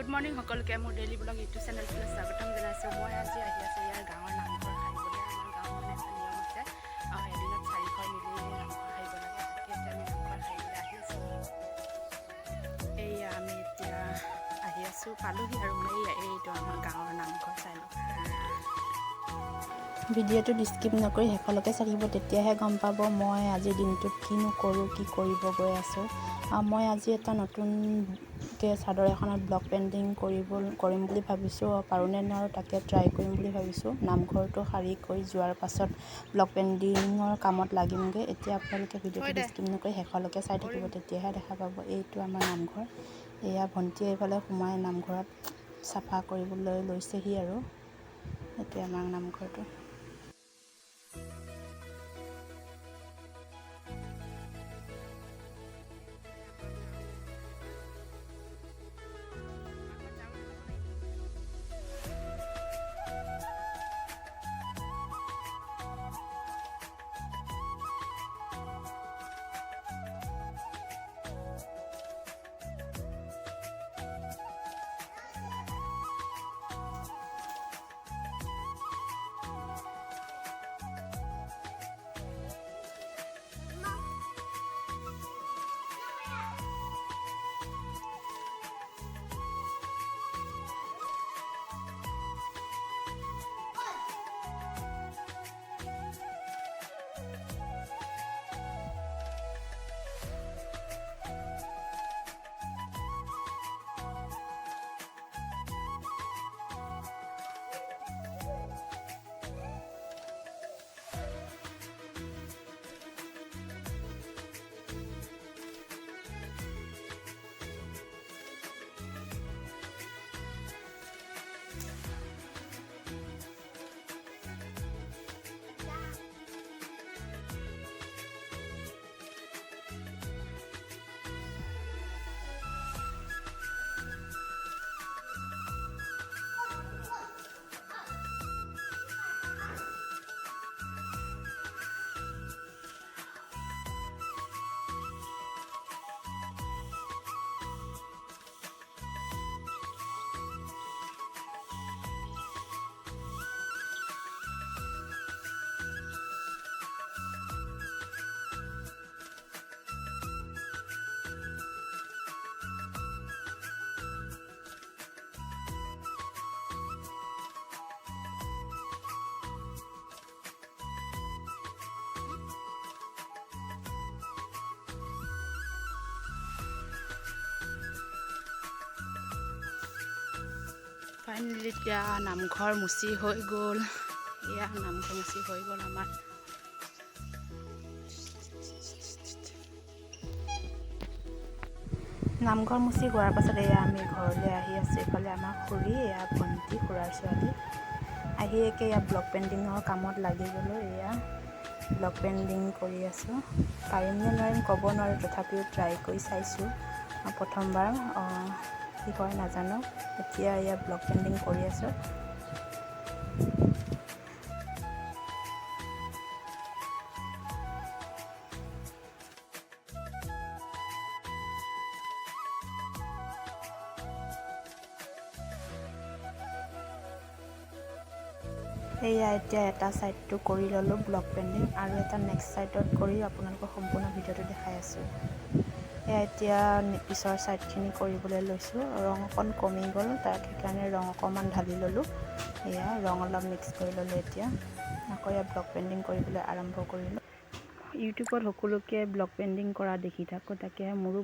Good morning সকলোকে মোৰ daily blog YouTube চেনেলটোলৈ স্বাগতম জনাইছোঁ। মই আজি আহি আছোঁ ইয়াৰ গাঁৱৰ নামঘৰ সাৰিবলৈ। আমাৰ গাঁৱৰ মানে এটা নিয়ম আছে, এদিনত 4 ঘৰ মিলি নামঘৰ সাৰিব লাগে। তাকে এতিয়া আমি নামঘৰ সাৰিবলৈ আহি আছোঁ। এয়া আমি এতিয়া আহি আছোঁ, পালোহি আৰু মানে এইটো আমাৰ গাঁৱৰ নামঘৰ চাই লওক। ভিডিঅ'টো স্কিপ নকৰি শেষলৈকে চাই থাকিব, তেতিয়াহে গম পাব মই আজিৰ দিনটোত কিনো কৰোঁ, কি কৰিব গৈ আছোঁ। মই আজি এটা নতুনকৈ চাদৰ এখনত ব্লক পেইণ্টিং কৰিম বুলি ভাবিছোঁ। পাৰোঁনে নোৱাৰোঁ তাকে ট্ৰাই কৰিম বুলি ভাবিছোঁ। নামঘৰটো সাৰি কৰি যোৱাৰ পাছত ব্লক পেইণ্টিঙৰ কামত লাগিমগৈ। এতিয়া আপোনালোকে ভিডিঅ'টো স্কিপ নকৰি শেষলৈকে চাই থাকিব, তেতিয়াহে দেখা পাব। এইটো আমাৰ নামঘৰ। এয়া ভণ্টিয়ে এইফালে সোমাই নামঘৰত চাফা কৰিবলৈ লৈছেহি আৰু এতিয়া আমাৰ নামঘৰটো। ফাইনেলি এতিয়া নামঘৰ মুচি হৈ গ'ল। এয়া নামঘৰ মুচি হৈ গ'ল আমাৰ। নামঘৰ মুচি হোৱাৰ পাছত এয়া আমি ঘৰলৈ আহি আছোঁ। এইফালে আমাৰ খুৰী, এয়া ভণ্টি, খুৰাৰ ছোৱালী আহি একে এয়া ব্লক পেইণ্টিঙৰ কামত লাগি গ'লোঁ। এয়া ব্লক পেইণ্টিং কৰি আছোঁ। পাৰিমনে নোৱাৰিম ক'ব নোৱাৰোঁ, তথাপিও ট্ৰাই কৰি চাইছোঁ। প্ৰথমবাৰ কি হয় নাজানো। এতিয়া এয়া ব্লক পেইণ্টিং কৰি আছোঁ। এয়া এতিয়া এটা ছাইডটো কৰি ল'লোঁ ব্লক পেইণ্টিং, আৰু এটা নেক্সট ছাইডত কৰি আপোনালোকক সম্পূৰ্ণ ভিডিঅ'টো দেখাই আছোঁ। এয়া এতিয়া পিছৰ ছাইডখিনি কৰিবলৈ লৈছোঁ। ৰং অকণ কমি গ'ল, তাক সেইকাৰণে ৰং অকণমান ঢালি ল'লোঁ। এয়া ৰং অলপ মিক্স কৰি ল'লোঁ। এতিয়া আকৌ এয়া ব্লক পেইণ্টিং কৰিবলৈ আৰম্ভ কৰিলোঁ। ইউটিউবত সকলোকে ব্লক পেইণ্টিং কৰা দেখি থাকোঁ, তাকে মোৰো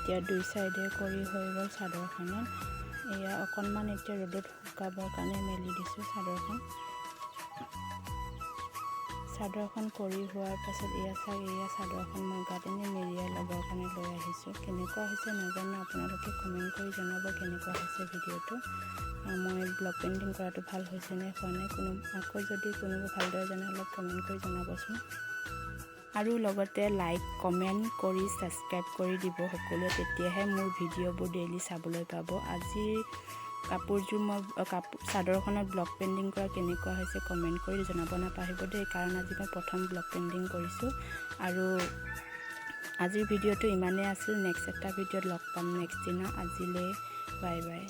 এতিয়া 2 চাইডে কৰি হৈ গ'ল চাদৰখনত। এয়া অকণমান এতিয়া ৰ'দত শুকাবৰ কাৰণে মেলি দিছোঁ চাদৰখন। চাদৰখন কৰি হোৱাৰ পাছত এয়া চাদৰখন মই গাত এনেই মেৰিয়াই ল'বৰ কাৰণে লৈ আহিছোঁ। কেনেকুৱা হৈছে নাজানো, আপোনালোকে কমেণ্ট কৰি জনাব কেনেকুৱা হৈছে ভিডিঅ'টো। মই ব্লক পেইণ্টিং কৰাটো ভাল হৈছে নে হোৱা নাই, আকৌ যদি কোনোবা ভালদৰে জানে অলপ কমেণ্ট কৰি জনাবচোন। আৰু লগতে লাইক কমেণ্ট কৰি ছাবস্ক্ৰাইব কৰি দিব সকলোৱে, তেতিয়াহে মোৰ ভিডিঅ'বোৰ ডেইলি চাবলৈ পাব। আজিৰ কাপোৰযোৰ মই চাদৰখনত ব্লক পেইণ্টিং কৰা কেনেকুৱা হৈছে কমেণ্ট কৰি জনাব নাপাহৰিব দেই, কাৰণ আজি মই প্ৰথম ব্লক পেইণ্টিং কৰিছোঁ। আৰু আজিৰ ভিডিঅ'টো ইমানেই আছিল। নেক্সট এটা ভিডিঅ'ত লগ পাম নেক্সট দিনা। আজিলৈ বাই বাই।